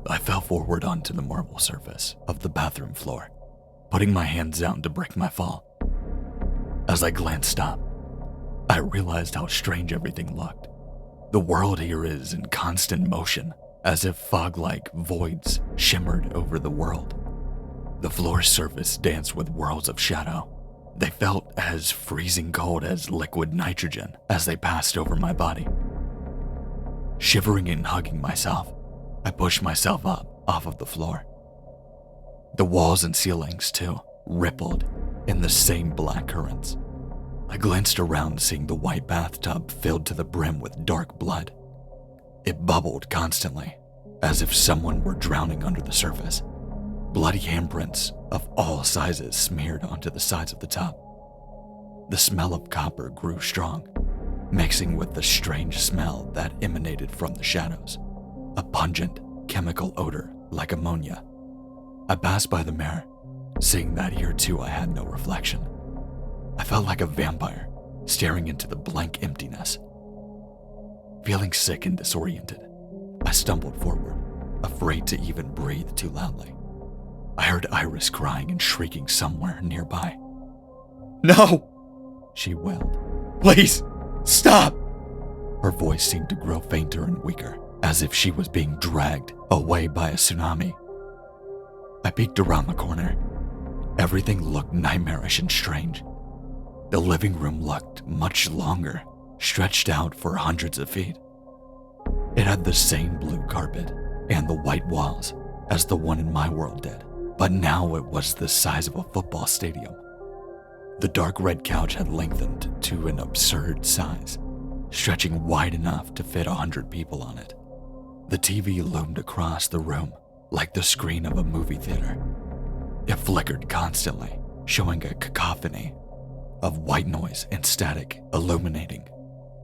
I fell forward onto the marble surface of the bathroom floor, putting my hands down to break my fall. As I glanced up, I realized how strange everything looked. The world here is in constant motion, as if fog-like voids shimmered over the world. The floor's surface danced with whirls of shadow. They felt as freezing cold as liquid nitrogen as they passed over my body. Shivering and hugging myself, I pushed myself up off of the floor. The walls and ceilings, too, rippled in the same black currents. I glanced around, seeing the white bathtub filled to the brim with dark blood. It bubbled constantly, as if someone were drowning under the surface. Bloody handprints of all sizes smeared onto the sides of the tub. The smell of copper grew strong, mixing with the strange smell that emanated from the shadows, a pungent chemical odor like ammonia. I passed by the mirror, seeing that here too I had no reflection. I felt like a vampire, staring into the blank emptiness. Feeling sick and disoriented, I stumbled forward, afraid to even breathe too loudly. I heard Iris crying and shrieking somewhere nearby. "No!" she wailed. "Please, stop!" Her voice seemed to grow fainter and weaker, as if she was being dragged away by a tsunami. I peeked around the corner. Everything looked nightmarish and strange. The living room looked much longer, stretched out for hundreds of feet. It had the same blue carpet and the white walls as the one in my world did, but now it was the size of a football stadium. The dark red couch had lengthened to an absurd size, stretching wide enough to fit 100 people on it. The TV loomed across the room like the screen of a movie theater. It flickered constantly, showing a cacophony of white noise and static illuminating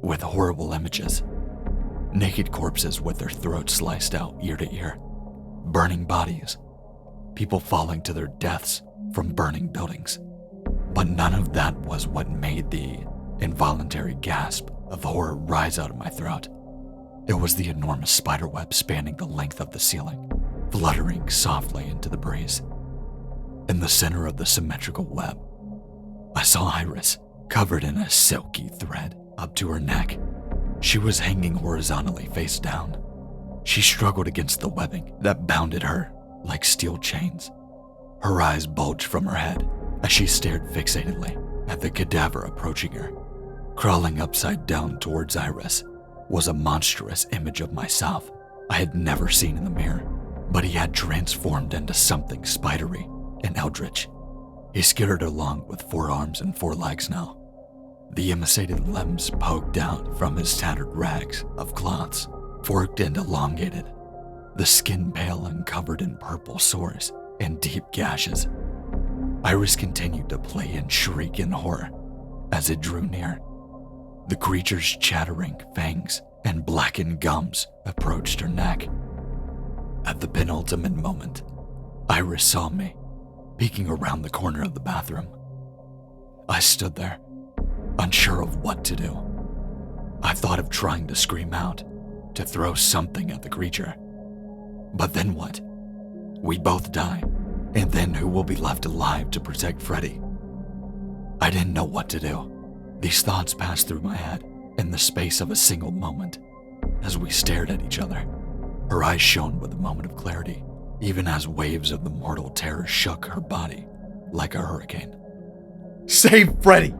with horrible images. Naked corpses with their throats sliced out ear to ear, burning bodies, people falling to their deaths from burning buildings. But none of that was what made the involuntary gasp of horror rise out of my throat. It was the enormous spiderweb spanning the length of the ceiling, fluttering softly into the breeze. In the center of the symmetrical web, I saw Iris, covered in a silky thread up to her neck. She was hanging horizontally face down. She struggled against the webbing that bounded her like steel chains. Her eyes bulged from her head as she stared fixatedly at the cadaver approaching her. Crawling upside down towards Iris was a monstrous image of myself I had never seen in the mirror, but he had transformed into something spidery and eldritch. He skittered along with 4 arms and 4 legs now. The emaciated limbs poked out from his tattered rags of cloths, forked and elongated, the skin pale and covered in purple sores and deep gashes. Iris continued to play and shriek in horror as it drew near. The creature's chattering fangs and blackened gums approached her neck. At the penultimate moment, Iris saw me, peeking around the corner of the bathroom. I stood there, unsure of what to do. I thought of trying to scream out, to throw something at the creature. But then what? We both die, and then who will be left alive to protect Freddy? I didn't know what to do. These thoughts passed through my head in the space of a single moment as we stared at each other. Her eyes shone with a moment of clarity, even as waves of the mortal terror shook her body like a hurricane. "Save Freddy!"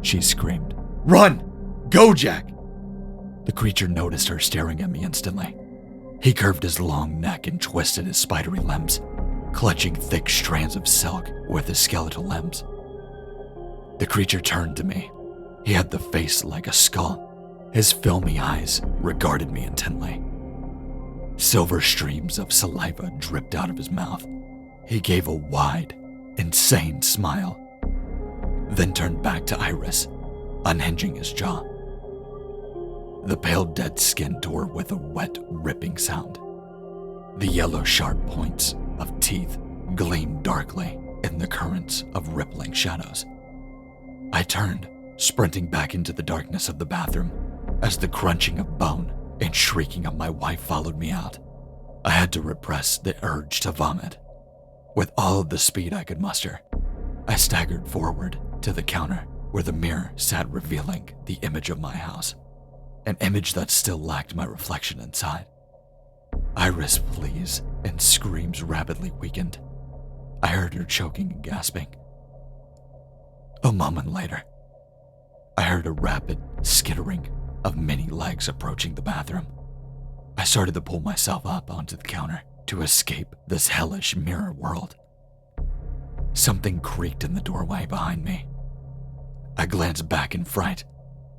she screamed. "Run! Go, Jack!" The creature noticed her staring at me instantly. He curved his long neck and twisted his spidery limbs, clutching thick strands of silk with his skeletal limbs. The creature turned to me. He had the face like a skull. His filmy eyes regarded me intently. Silver streams of saliva dripped out of his mouth. He gave a wide, insane smile, then turned back to Iris, unhinging his jaw. The pale dead skin tore with a wet, ripping sound. The yellow sharp points of teeth gleamed darkly in the currents of rippling shadows. I turned, sprinting back into the darkness of the bathroom as the crunching of bone and shrieking of my wife followed me out. I had to repress the urge to vomit. With all of the speed I could muster, I staggered forward to the counter where the mirror sat, revealing the image of my house, an image that still lacked my reflection inside. Iris' pleas and screams rapidly weakened. I heard her choking and gasping. A moment later, I heard a rapid skittering of many legs approaching the bathroom. I started to pull myself up onto the counter to escape this hellish mirror world. Something creaked in the doorway behind me. I glanced back in fright,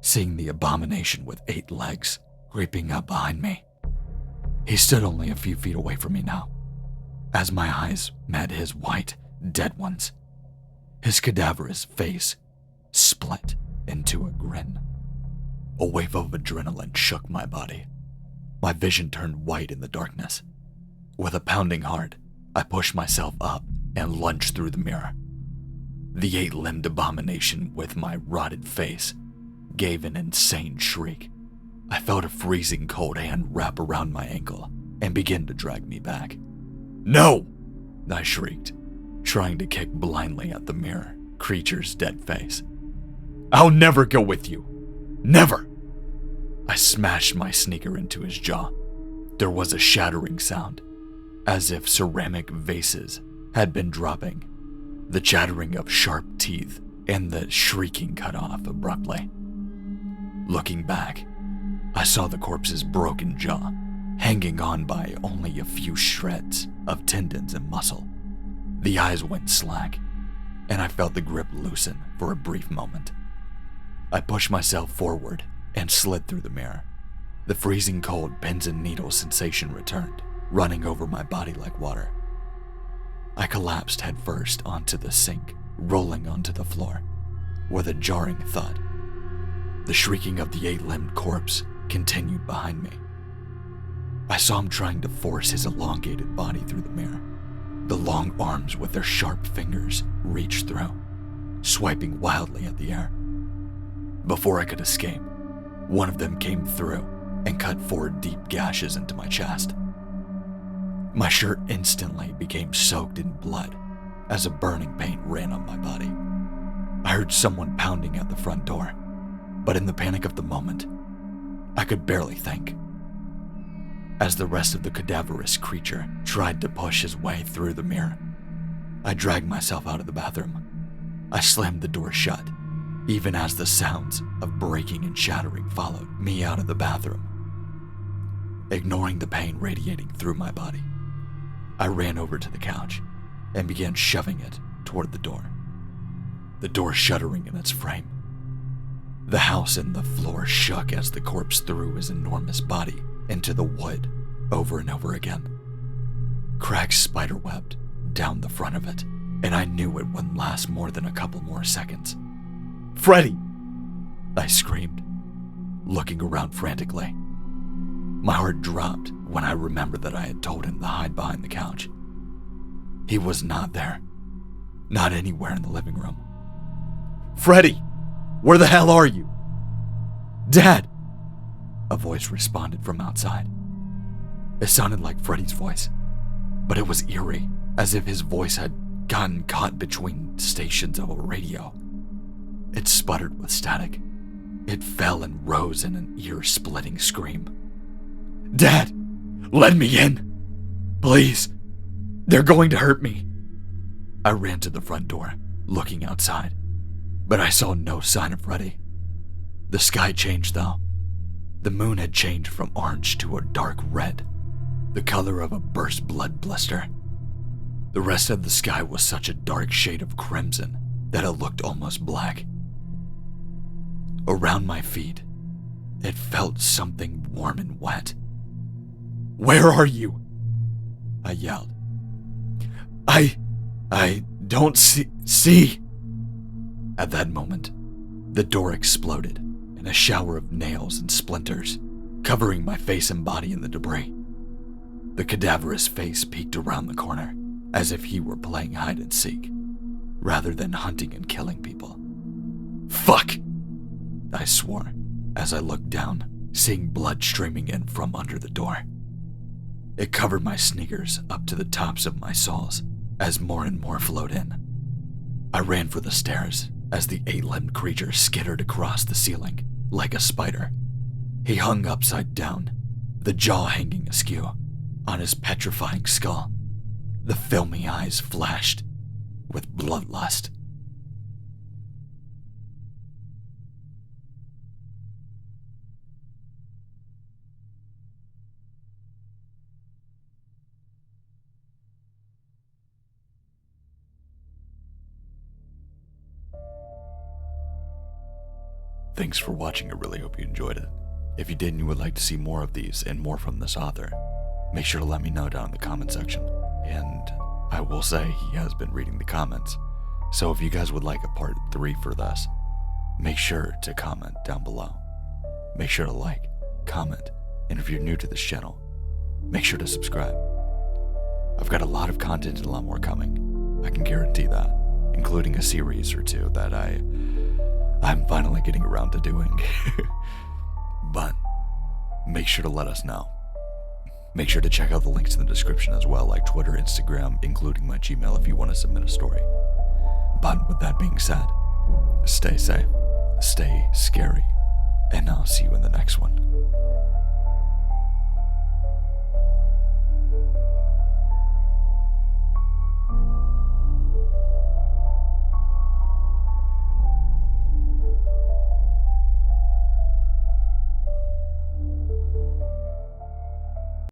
seeing the abomination with 8 legs creeping up behind me. He stood only a few feet away from me now, as my eyes met his white, dead ones. His cadaverous face split into a grin. A wave of adrenaline shook my body. My vision turned white in the darkness. With a pounding heart, I pushed myself up and lunged through the mirror. The 8-limbed abomination with my rotted face gave an insane shriek. I felt a freezing cold hand wrap around my ankle and begin to drag me back. "No!" I shrieked, trying to kick blindly at the mirror creature's dead face. "I'll never go with you. Never!" I smashed my sneaker into his jaw. There was a shattering sound, as if ceramic vases had been dropping, the chattering of sharp teeth, and the shrieking cut off abruptly. Looking back, I saw the corpse's broken jaw, hanging on by only a few shreds of tendons and muscle. The eyes went slack, and I felt the grip loosen for a brief moment. I pushed myself forward and slid through the mirror. The freezing cold pins and needles sensation returned, running over my body like water. I collapsed headfirst onto the sink, rolling onto the floor, with a jarring thud. The shrieking of the 8-limbed corpse continued behind me. I saw him trying to force his elongated body through the mirror. The long arms with their sharp fingers reached through, swiping wildly at the air. Before I could escape, one of them came through and cut 4 deep gashes into my chest. My shirt instantly became soaked in blood as a burning pain ran up my body. I heard someone pounding at the front door, but in the panic of the moment, I could barely think. As the rest of the cadaverous creature tried to push his way through the mirror, I dragged myself out of the bathroom. I slammed the door shut, even as the sounds of breaking and shattering followed me out of the bathroom. Ignoring the pain radiating through my body, I ran over to the couch and began shoving it toward the door shuddering in its frame. The house and the floor shook as the corpse threw his enormous body into the wood over and over again. Cracks spiderwebbed down the front of it, and I knew it wouldn't last more than a couple more seconds. "Freddy!" I screamed, looking around frantically. My heart dropped when I remembered that I had told him to hide behind the couch. He was not there, not anywhere in the living room. "Freddy! Where the hell are you?" "Dad!" A voice responded from outside. It sounded like Freddy's voice, but it was eerie, as if his voice had gotten caught between stations of a radio. It sputtered with static. It fell and rose in an ear-splitting scream. "Dad! Let me in! Please! They're going to hurt me!" I ran to the front door, looking outside, but I saw no sign of Freddy. The sky changed though. The moon had changed from orange to a dark red, the color of a burst blood blister. The rest of the sky was such a dark shade of crimson that it looked almost black. Around my feet, it felt something warm and wet. "Where are you?" I yelled. I don't see. At that moment, the door exploded in a shower of nails and splinters, covering my face and body in the debris. The cadaverous face peeked around the corner, as if he were playing hide and seek, rather than hunting and killing people. "Fuck!" I swore, as I looked down, seeing blood streaming in from under the door. It covered my sneakers up to the tops of my soles as more and more flowed in. I ran for the stairs as the 8-limbed creature skittered across the ceiling like a spider. He hung upside down, the jaw hanging askew on his petrifying skull. The filmy eyes flashed with bloodlust. Thanks for watching. I really hope you enjoyed it. If you did and you would like to see more of these and more from this author, make sure to let me know down in the comment section. And I will say he has been reading the comments, so if you guys would like a part 3 for this, make sure to comment down below. Make sure to like, comment, and if you're new to this channel, make sure to subscribe. I've got a lot of content and a lot more coming. I can guarantee that, including a series or 2 that I'm finally getting around to doing. But make sure to let us know. Make sure to check out the links in the description as well, like Twitter, Instagram, including my Gmail if you want to submit a story. But with that being said, stay safe, stay scary, and I'll see you in the next one.